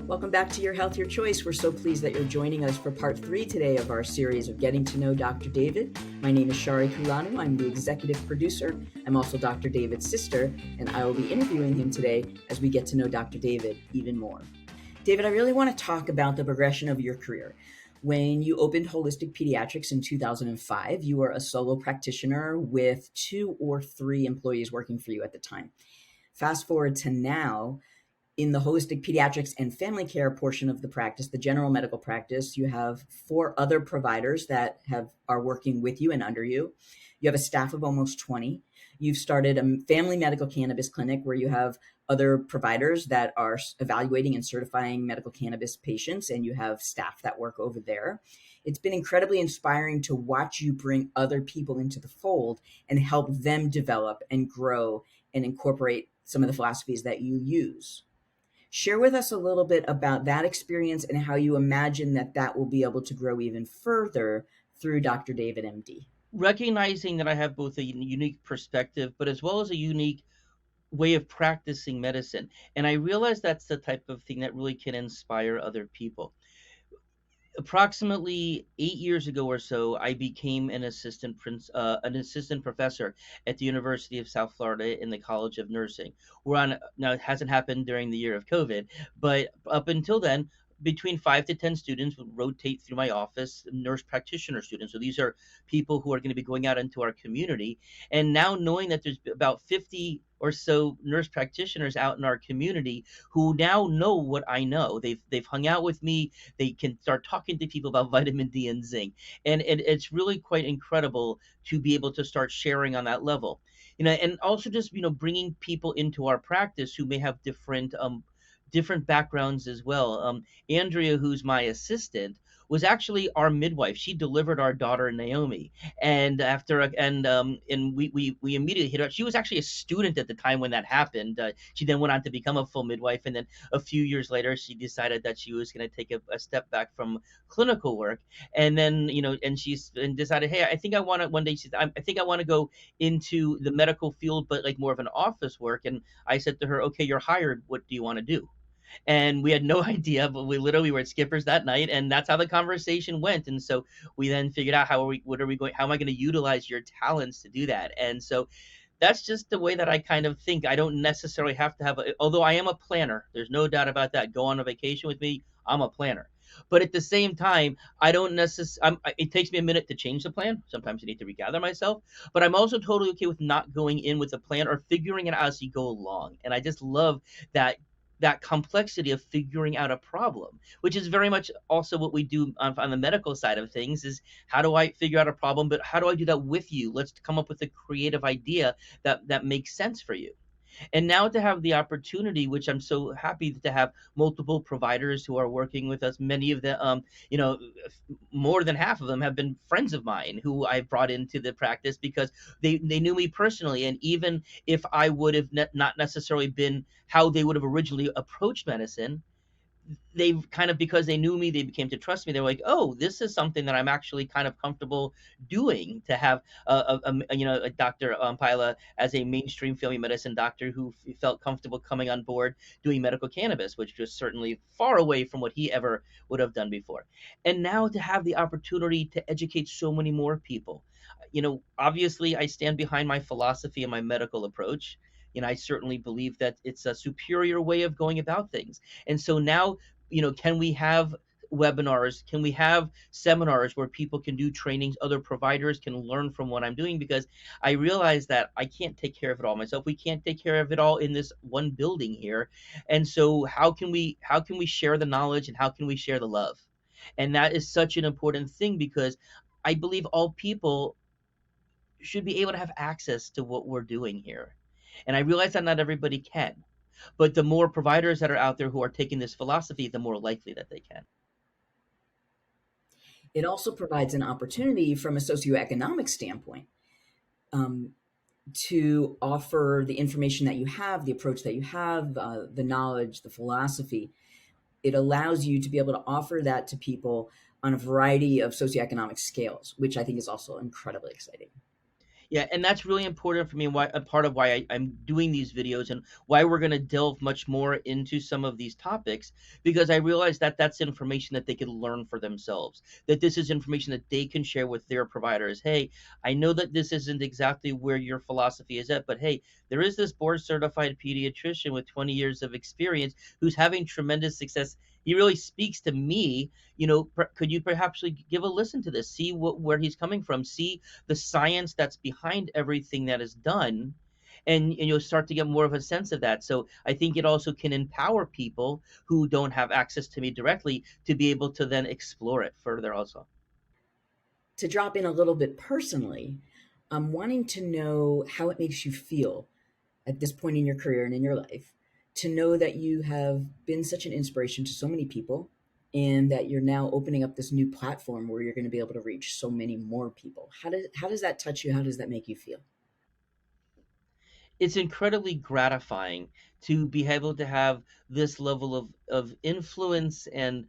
Welcome back to Your Health, Your Choice. We're so pleased that you're joining us for part 3 today of our series of Getting to Know Dr. David. My name is Shari Kulanu. I'm the executive producer. I'm also Dr. David's sister, and I will be interviewing him today as we get to know Dr. David even more. David, I really want to talk about the progression of your career. When you opened Holistic Pediatrics in 2005, you were a solo practitioner with 2 or 3 employees working for you at the time. Fast forward to now, in the holistic pediatrics and family care portion of the practice, the general medical practice, you have 4 other providers that are working with you and under you. You have a staff of almost 20. You've started a family medical cannabis clinic where you have other providers that are evaluating and certifying medical cannabis patients, and you have staff that work over there. It's been incredibly inspiring to watch you bring other people into the fold and help them develop and grow and incorporate some of the philosophies that you use. Share with us a little bit about that experience and how you imagine that will be able to grow even further through Dr. David, MD. Recognizing that I have both a unique perspective, but as well as a unique way of practicing medicine. And I realize that's the type of thing that really can inspire other people. Approximately 8 years ago or so, I became an assistant professor at the University of South Florida in the College of Nursing. Now it hasn't happened during the year of COVID, but up until then, between 5 to 10 students would rotate through my office, nurse practitioner students. So these are people who are going to be going out into our community. And now knowing that there's about 50 or so nurse practitioners out in our community who now know what I know. They've hung out with me. They can start talking to people about vitamin D and zinc. And it's really quite incredible to be able to start sharing on that level. And also just, bringing people into our practice who may have different backgrounds as well. Andrea, who's my assistant, was actually our midwife. She delivered our daughter Naomi, and we immediately hit her. She was actually a student at the time when that happened. She then went on to become a full midwife, and then a few years later, she decided that she was going to take a step back from clinical work, and then and decided, hey, I think I want to one day. She said, I think I want to go into the medical field, but like more of an office work. And I said to her, okay, you're hired. What do you want to do? And we had no idea, but we literally were at Skipper's that night, and that's how the conversation went. And so we then figured out how am I going to utilize your talents to do that? And so that's just the way that I kind of think. I don't necessarily have to although I am a planner, there's no doubt about that. Go on a vacation with me, I'm a planner. But at the same time, I don't necessarily, it takes me a minute to change the plan. Sometimes I need to regather myself, but I'm also totally okay with not going in with a plan or figuring it out as you go along. And I just love that complexity of figuring out a problem, which is very much also what we do on the medical side of things, is how do I figure out a problem, but how do I do that with you? Let's come up with a creative idea that makes sense for you. And now to have the opportunity, which I'm so happy to have multiple providers who are working with us. Many of them, more than half of them have been friends of mine who I brought into the practice because they knew me personally. And even if I would have not necessarily been how they would have originally approached medicine, they've kind of, because they knew me, they became to trust me. They're like, oh, this is something that I'm actually kind of comfortable doing, to have a Dr. Pila as a mainstream family medicine doctor who felt comfortable coming on board doing medical cannabis, which was certainly far away from what he ever would have done before. And now to have the opportunity to educate so many more people. Obviously I stand behind my philosophy and my medical approach. I certainly believe that it's a superior way of going about things. And so now, can we have webinars? Can we have seminars where people can do trainings? Other providers can learn from what I'm doing, because I realize that I can't take care of it all myself. We can't take care of it all in this one building here. And so how can we share the knowledge, and how can we share the love? And that is such an important thing, because I believe all people should be able to have access to what we're doing here. And I realize that not everybody can, but the more providers that are out there who are taking this philosophy, the more likely that they can. It also provides an opportunity from a socioeconomic standpoint to offer the information that you have, the approach that you have, the knowledge, the philosophy. It allows you to be able to offer that to people on a variety of socioeconomic scales, which I think is also incredibly exciting. Yeah, and that's really important for me, and why a part of why I'm doing these videos, and why we're going to delve much more into some of these topics, because I realize that that's information that they can learn for themselves. That this is information that they can share with their providers. Hey, I know that this isn't exactly where your philosophy is at, but hey, there is this board certified pediatrician with 20 years of experience who's having tremendous success. He really speaks to me. Could you perhaps give a listen to this, see where he's coming from, see the science that's behind everything that is done, and you'll start to get more of a sense of that. So I think it also can empower people who don't have access to me directly to be able to then explore it further also. To drop in a little bit personally, I'm wanting to know how it makes you feel at this point in your career and in your life to know that you have been such an inspiration to so many people and that you're now opening up this new platform where you're going to be able to reach so many more people. How does that touch you? How does that make you feel? It's incredibly gratifying to be able to have this level of influence and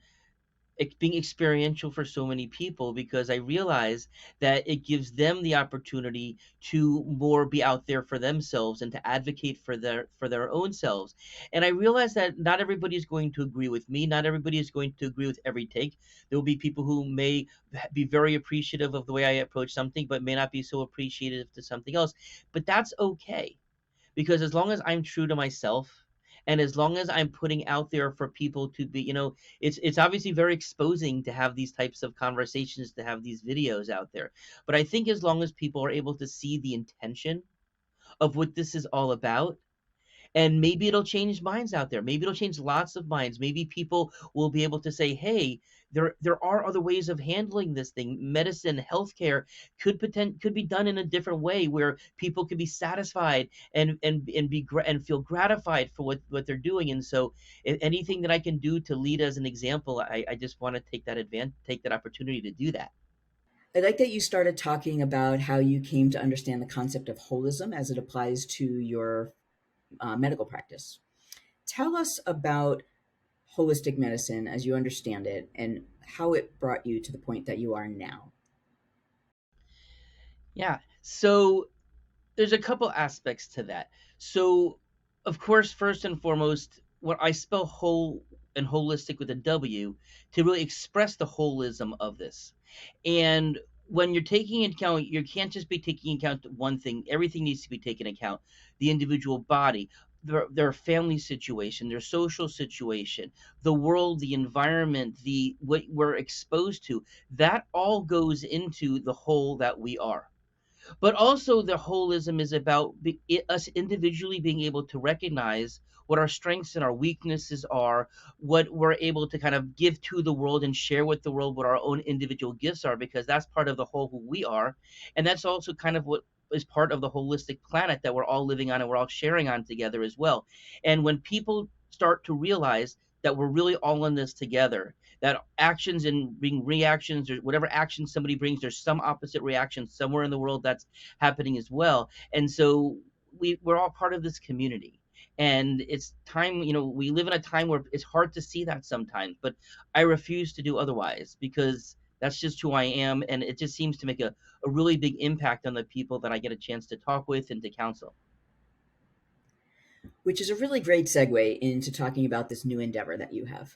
being experiential for so many people, because I realize that it gives them the opportunity to more be out there for themselves and to advocate for their own selves. And I realize that not everybody is going to agree with me. Not everybody is going to agree with every take. There will be people who may be very appreciative of the way I approach something, but may not be so appreciative to something else. But that's okay, because as long as I'm true to myself, and as long as I'm putting out there for people to be, it's obviously very exposing to have these types of conversations, to have these videos out there. But I think as long as people are able to see the intention of what this is all about, and maybe it'll change minds out there. Maybe it'll change lots of minds. Maybe people will be able to say, "Hey, there are other ways of handling this thing. Medicine, healthcare could be done in a different way, where people could be satisfied and feel gratified for what they're doing." And so, anything that I can do to lead as an example, I just want to take that opportunity to do that. I like that you started talking about how you came to understand the concept of holism as it applies to your medical practice. Tell us about holistic medicine as you understand it and how it brought you to the point that you are now. Yeah. So there's a couple aspects to that. So, of course, first and foremost, what I spell whole and holistic with a W, to really express the holism of this. And when you're taking into account, you can't just be taking into account one thing. Everything needs to be taken into account. The individual body, their family situation, their social situation, the world, the environment, the what we're exposed to. That all goes into the whole that we are. But also, the holism is about us individually being able to recognize what our strengths and our weaknesses are, what we're able to kind of give to the world and share with the world, what our own individual gifts are, because that's part of the whole who we are. And that's also kind of what is part of the holistic planet that we're all living on and we're all sharing on together as well. And when people start to realize that we're really all in this together, that actions and being reactions, or whatever action somebody brings, there's some opposite reaction somewhere in the world that's happening as well. And so we're all part of this community. And it's time, we live in a time where it's hard to see that sometimes, but I refuse to do otherwise, because that's just who I am. And it just seems to make a really big impact on the people that I get a chance to talk with and to counsel. Which is a really great segue into talking about this new endeavor that you have.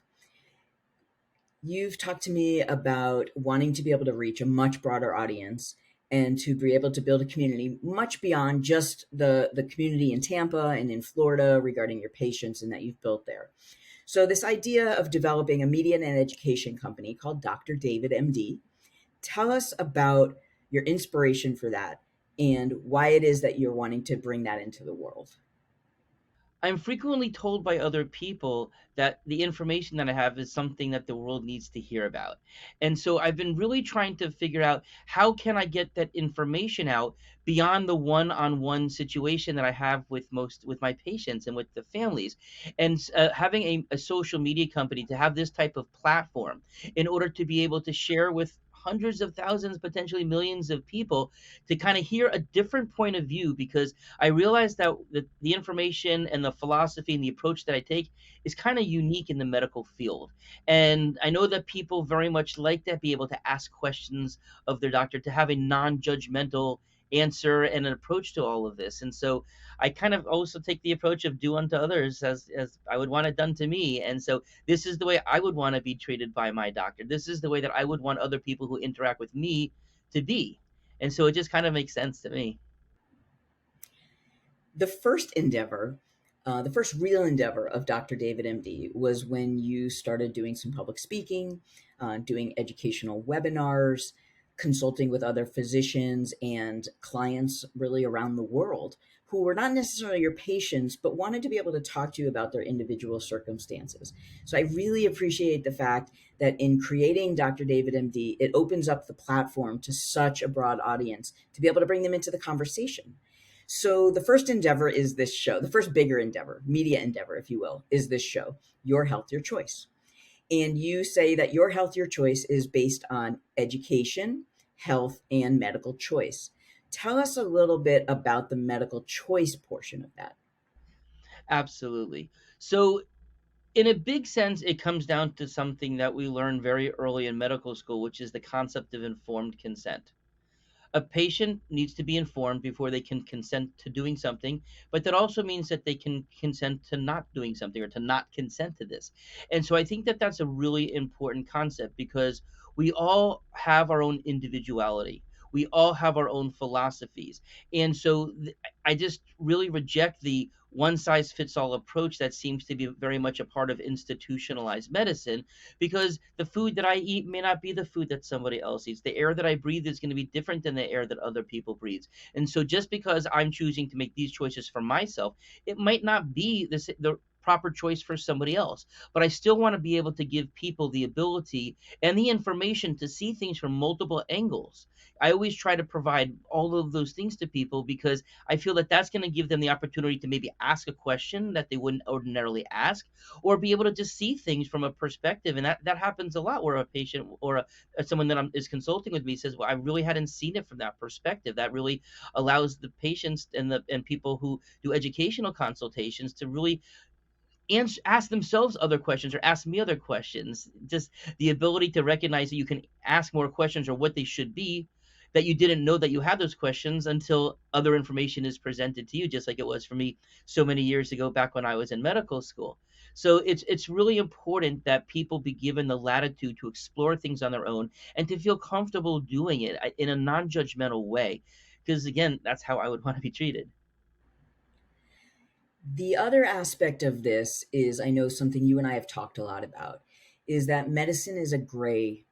You've talked to me about wanting to be able to reach a much broader audience and to be able to build a community much beyond just the community in Tampa and in Florida regarding your patients and that you've built there. So, this idea of developing a media and education company called Dr. David MD, tell us about your inspiration for that and why it is that you're wanting to bring that into the world. I'm frequently told by other people that the information that I have is something that the world needs to hear about. And so I've been really trying to figure out, how can I get that information out beyond the one-on-one situation that I have with my patients and with the families. And having a social media company to have this type of platform in order to be able to share with hundreds of thousands, potentially millions of people, to kind of hear a different point of view, because I realized that the information and the philosophy and the approach that I take is kind of unique in the medical field. And I know that people very much like to be able to ask questions of their doctor, to have a non judgmental answer and an approach to all of this. And so I kind of also take the approach of do unto others as I would want it done to me. And so this is the way I would want to be treated by my doctor. This is the way that I would want other people who interact with me to be. And so it just kind of makes sense to me. The first endeavor, the first real endeavor of Dr. David MD was when you started doing some public speaking, doing educational webinars, consulting with other physicians and clients really around the world who were not necessarily your patients, but wanted to be able to talk to you about their individual circumstances. So I really appreciate the fact that in creating Dr. David MD, it opens up the platform to such a broad audience to be able to bring them into the conversation. So the first endeavor is this show. The first bigger endeavor, media endeavor, if you will, is this show, Your Health, Your Choice. And you say that your health, your choice is based on education, health, and medical choice. Tell us a little bit about the medical choice portion of that. Absolutely. So in a big sense, it comes down to something that we learn very early in medical school, which is the concept of informed consent. A patient needs to be informed before they can consent to doing something, but that also means that they can consent to not doing something or to not consent to this. And so I think that that's a really important concept because we all have our own individuality. We all have our own philosophies. And so I just really reject the one size fits all approach that seems to be very much a part of institutionalized medicine, because the food that I eat may not be the food that somebody else eats. The air that I breathe is going to be different than the air that other people breathe. And so just because I'm choosing to make these choices for myself, it might not be the proper choice for somebody else. But I still want to be able to give people the ability and the information to see things from multiple angles. I always try to provide all of those things to people because I feel that that's going to give them the opportunity to maybe ask a question that they wouldn't ordinarily ask, or be able to just see things from a perspective. And that happens a lot where a patient or someone that is consulting with me says, well, I really hadn't seen it from that perspective. That really allows the patients and people who do educational consultations to really ask themselves other questions or ask me other questions. Just the ability to recognize that you can ask more questions or what they should be, that you didn't know that you had those questions until other information is presented to you, just like it was for me so many years ago back when I was in medical school. So it's really important that people be given the latitude to explore things on their own and to feel comfortable doing it in a non-judgmental way, because again, that's how I would want to be treated. The other aspect of this is I know something you and I have talked a lot about is that medicine is a gray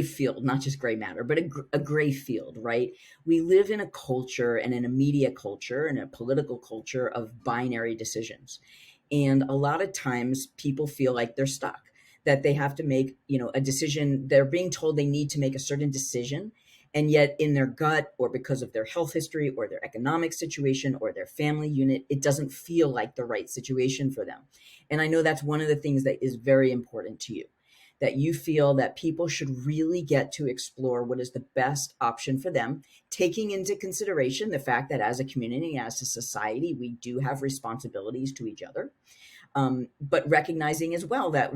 field, not just gray matter, but a gray field, right? We live in a culture and in a media culture and a political culture of binary decisions. And a lot of times people feel like they're stuck, that they have to make, a decision. They're being told they need to make a certain decision, and yet in their gut or because of their health history or their economic situation or their family unit, it doesn't feel like the right situation for them. And I know that's one of the things that is very important to you, that you feel that people should really get to explore what is the best option for them, taking into consideration the fact that as a community, as a society, we do have responsibilities to each other, but recognizing as well that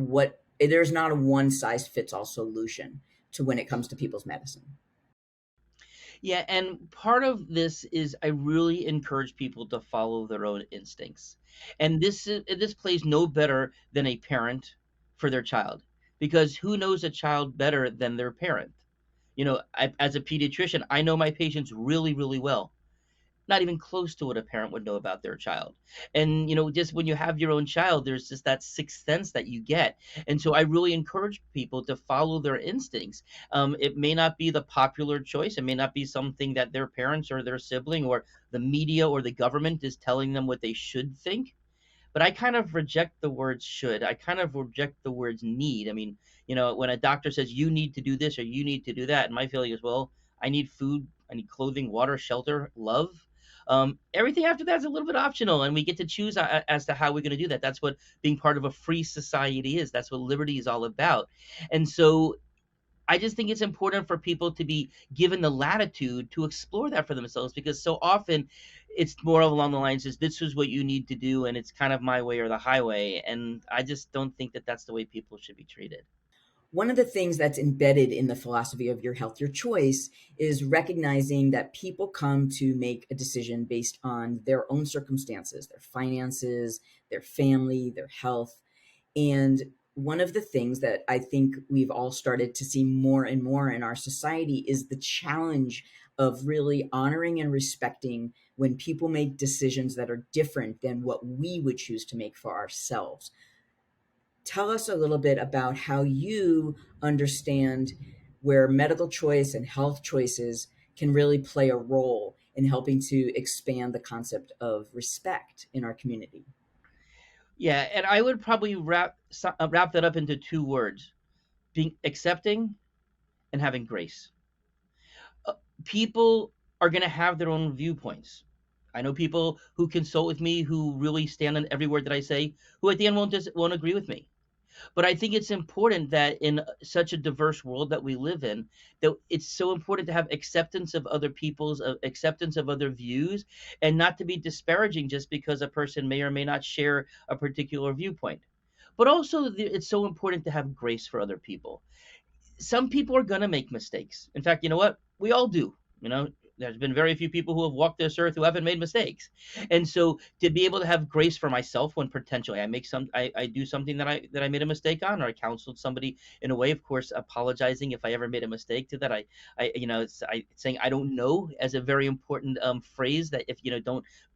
there's not a one size fits all solution to when it comes to people's medicine. Yeah, and part of this is I really encourage people to follow their own instincts. And this plays no better than a parent for their child, because who knows a child better than their parent? As a pediatrician, I know my patients really, really well, not even close to what a parent would know about their child. And just when you have your own child, there's just that sixth sense that you get. And so I really encourage people to follow their instincts. It may not be the popular choice, it may not be something that their parents or their sibling or the media or the government is telling them what they should think, but I kind of reject the word should. I kind of reject the words need. I mean, when a doctor says you need to do this or you need to do that, and my feeling is, well, I need food, I need clothing, water, shelter, love. Everything after that is a little bit optional, and we get to choose as to how we're going to do that. That's what being part of a free society is. That's what liberty is all about. And so I just think it's important for people to be given the latitude to explore that for themselves, because so often it's more along the lines is this is what you need to do and it's kind of my way or the highway, and I just don't think that that's the way people should be treated. One of the things that's embedded in the philosophy of your health, your choice, is recognizing that people come to make a decision based on their own circumstances, their finances, their family, their health. And one of the things that I think we've all started to see more and more in our society is the challenge of really honoring and respecting when people make decisions that are different than what we would choose to make for ourselves. Tell us a little bit about how you understand where medical choice and health choices can really play a role in helping to expand the concept of respect in our community. Yeah, and I would probably wrap that up into two words: being accepting and having grace. uh, People are going to have their own viewpoints. I know people who consult with me who really stand on every word that I say, who at the end won't agree with me. But I think it's important that in such a diverse world that we live in, that it's so important to have acceptance of other people's acceptance of other views, and not to be disparaging just because a person may or may not share a particular viewpoint. But also, it's so important to have grace for other people. Some people are going to make mistakes. In fact, you know what? We all do. You know, there's been very few people who have walked this earth who haven't made mistakes. And so to be able to have grace for myself when potentially I do something that I made a mistake on, or I counseled somebody in a way, of course, apologizing if I ever made a mistake to that. Saying I don't know as a very important phrase, that if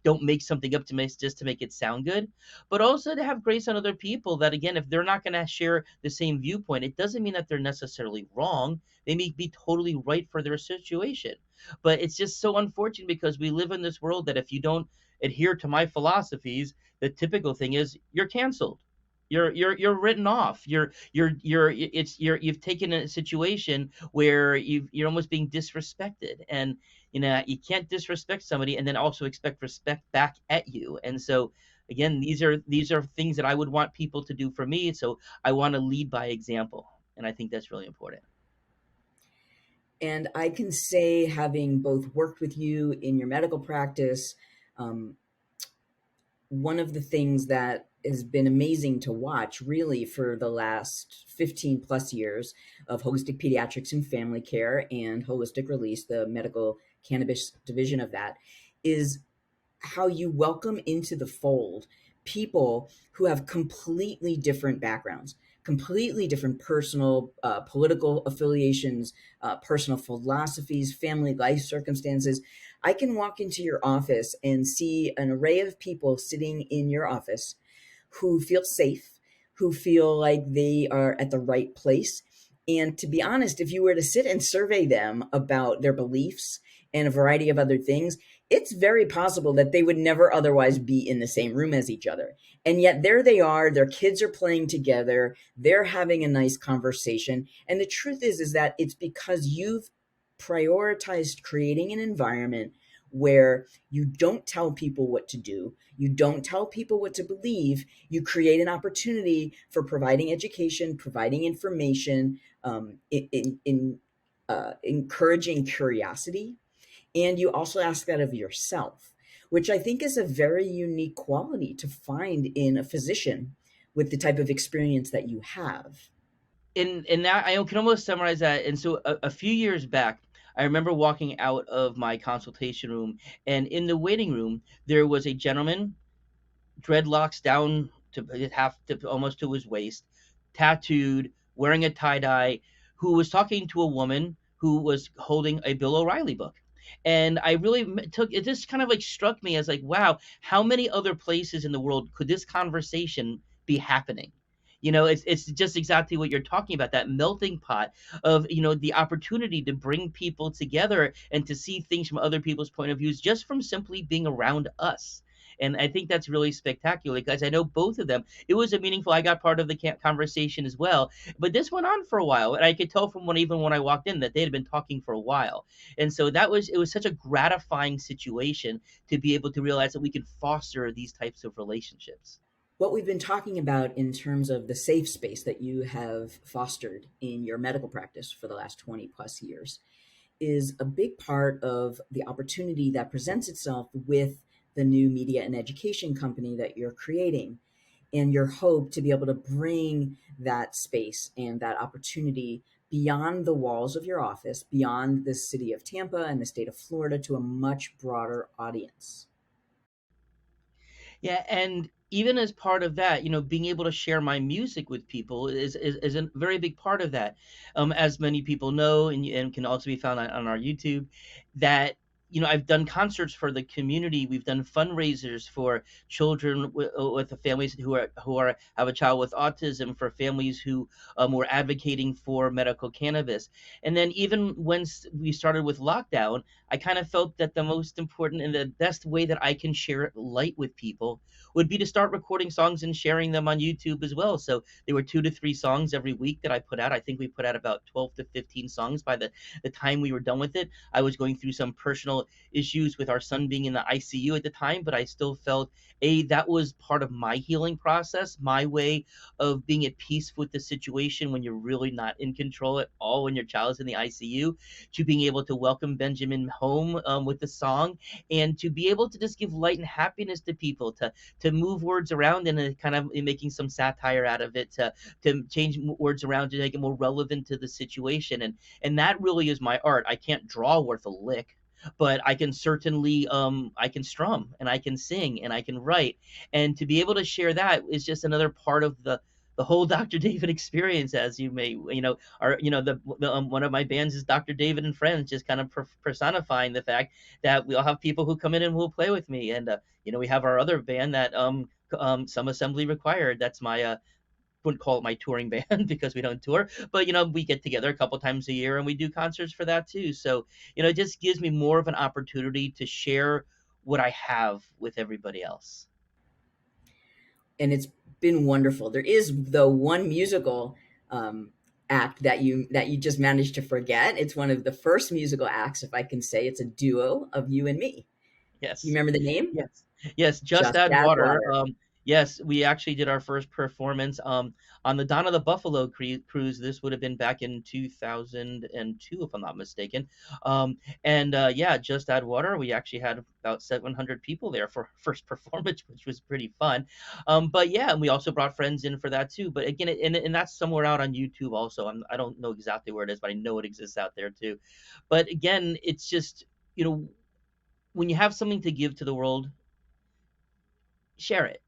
don't make something up to make just to make it sound good. But also to have grace on other people, that again, if they're not going to share the same viewpoint, it doesn't mean that they're necessarily wrong. They may be totally right for their situation. But it's just so unfortunate because we live in this world that if you don't adhere to my philosophies, the typical thing is you're canceled. You're written off. You've taken a situation where you're almost being disrespected. And you can't disrespect somebody and then also expect respect back at you. And so again, these are things that I would want people to do for me. So I want to lead by example, and I think that's really important. And I can say, having both worked with you in your medical practice, um, one of the things that has been amazing to watch really for the last 15 plus years of holistic pediatrics and family care and holistic release, the medical cannabis division of that, is how you welcome into the fold people who have completely different backgrounds, completely different personal, political affiliations, personal philosophies, family life circumstances. I can walk into your office and see an array of people sitting in your office who feel safe, who feel like they are at the right place. And to be honest, if you were to sit and survey them about their beliefs and a variety of other things, it's very possible that they would never otherwise be in the same room as each other. And yet there they are, their kids are playing together, they're having a nice conversation. And the truth is that it's because you've prioritized creating an environment where you don't tell people what to do, you don't tell people what to believe, you create an opportunity for providing education, providing information, encouraging curiosity, and you also ask that of yourself, which I think is a very unique quality to find in a physician with the type of experience that you have. And now I can almost summarize that. And so a few years back, I remember walking out of my consultation room, and in the waiting room there was a gentleman, dreadlocks down to half to almost to his waist, tattooed, wearing a tie dye, who was talking to a woman who was holding a Bill O'Reilly book. And I really took it. Just kind of like struck me as like, wow, how many other places in the world could this conversation be happening? It's just exactly what you're talking about, that melting pot of the opportunity to bring people together and to see things from other people's point of views just from simply being around us. And I think that's really spectacular, guys. I know both of them. It was a meaningful. I got part of the conversation as well, but this went on for a while, and I could tell from even when I walked in that they had been talking for a while. And so it was such a gratifying situation to be able to realize that we can foster these types of relationships. What we've been talking about in terms of the safe space that you have fostered in your medical practice for the last 20 plus years is a big part of the opportunity that presents itself with the new media and education company that you're creating. and your hope to be able to bring that space and that opportunity beyond the walls of your office, beyond the city of Tampa and the state of Florida, to a much broader audience. Yeah, and even as part of that, being able to share my music with people is a very big part of that. As many people know, and can also be found on our YouTube, that I've done concerts for the community. We've done fundraisers for children with the families who are have a child with autism, for families who were advocating for medical cannabis. And then even when we started with lockdown, I kind of felt that the most important and the best way that I can share light with people would be to start recording songs and sharing them on YouTube as well. So there were 2 to 3 songs every week that I put out. I think we put out about 12 to 15 songs by the time we were done with it. I was going through some personal issues with our son being in the ICU at the time, but I still felt that was part of my healing process, my way of being at peace with the situation when you're really not in control at all when your child's in the ICU, to being able to welcome Benjamin home with the song, and to be able to just give light and happiness to people, to move words around and kind of making some satire out of it, to change words around to make it more relevant to the situation. And that really is my art. I can't draw worth a lick, but I can certainly I can strum and I can sing and I can write. And to be able to share that is just another part of the whole Dr. David experience. As you may, are one of my bands is Dr. David and Friends, just kind of personifying the fact that we all have people who come in and will play with me. And we have our other band that Some Assembly Required. That's my wouldn't call it my touring band because we don't tour, but we get together a couple times a year and we do concerts for that too. So it just gives me more of an opportunity to share what I have with everybody else. And it's been wonderful. There is though one musical um, act that you just managed to forget. It's one of the first musical acts, if I can say. It's a duo of you and me. You Yes. remember the name? Yes. Yes, Just Just Add Add Water. Water. Yes, we actually did our first performance on the Dawn of the Buffalo cruise. This would have been back in 2002, if I'm not mistaken. And yeah, Just Add Water. We actually had about 700 people there for our first performance, which was pretty fun. But yeah, and we also brought friends in for that too. But again, and that's somewhere out on YouTube also. I don't know exactly where it is, but I know it exists out there too. But again, it's just, you know, when you have something to give to the world, share it.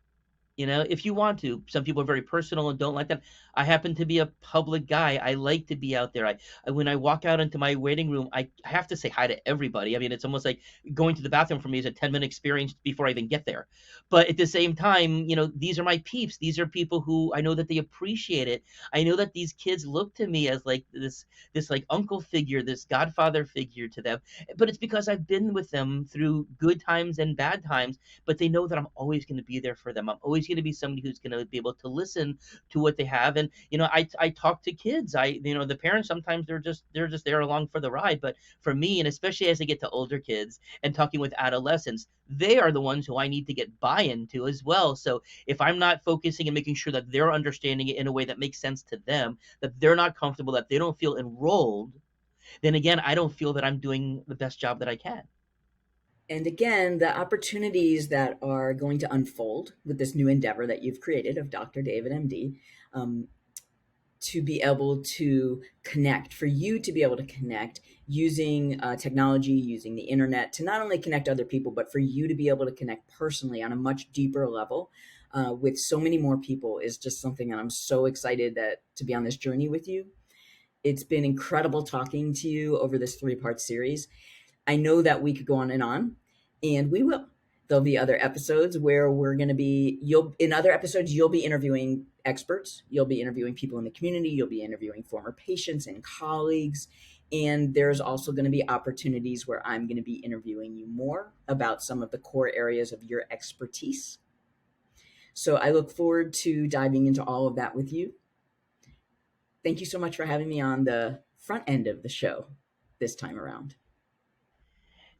If you want to. Some people are very personal and don't like that. I happen to be a public guy. I like to be out there. When I walk out into my waiting room, I have to say hi to everybody. I mean, it's almost like going to the bathroom for me is a 10-minute experience before I even get there. But at the same time, these are my peeps. These are people who I know that they appreciate it. I know that these kids look to me as like this like uncle figure, this godfather figure to them. But it's because I've been with them through good times and bad times, but they know that I'm always going to be there for them. I'm always going to be somebody who's going to be able to listen to what they have. And I talk to kids. The parents sometimes they're just there along for the ride. But for me, and especially as I get to older kids and talking with adolescents, they are the ones who I need to get buy-in to as well. So if I'm not focusing and making sure that they're understanding it in a way that makes sense to them, that they're not comfortable, that they don't feel enrolled, then again, I don't feel that I'm doing the best job that I can. And again, the opportunities that are going to unfold with this new endeavor that you've created of Dr. David, MD, um, to be able to connect, for you to be able to connect using technology, using the internet, to not only connect other people, but for you to be able to connect personally on a much deeper level with so many more people, is just something that I'm so excited that to be on this journey with you. It's been incredible talking to you over this 3-part series. I know that we could go on, and we will. There'll be other episodes where we're going to be, in other episodes, you'll be interviewing experts. You'll be interviewing people in the community. You'll be interviewing former patients and colleagues. And there's also going to be opportunities where I'm going to be interviewing you more about some of the core areas of your expertise. So I look forward to diving into all of that with you. Thank you so much for having me on the front end of the show this time around.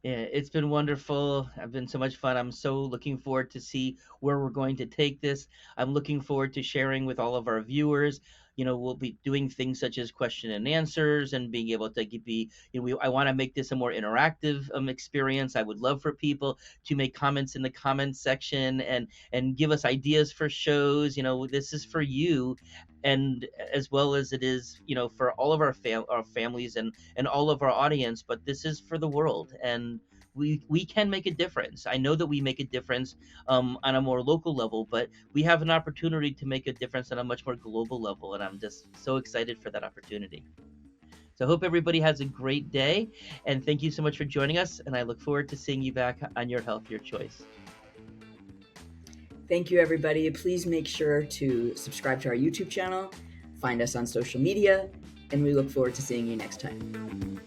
Yeah, it's been wonderful. It's been so much fun. I'm so looking forward to see where we're going to take this. I'm looking forward to sharing with all of our viewers, we'll be doing things such as question and answers and being able to be, I want to make this a more interactive experience. I would love for people to make comments in the comments section and give us ideas for shows. This is for you, and as well as it is, for all of our families and all of our audience. But this is for the world, and we can make a difference. I know that we make a difference on a more local level, but we have an opportunity to make a difference on a much more global level, and I'm just so excited for that opportunity. So I hope everybody has a great day, and thank you so much for joining us, and I look forward to seeing you back on Your Health, Your Choice. Thank you, everybody. Please make sure to subscribe to our YouTube channel, find us on social media, and we look forward to seeing you next time.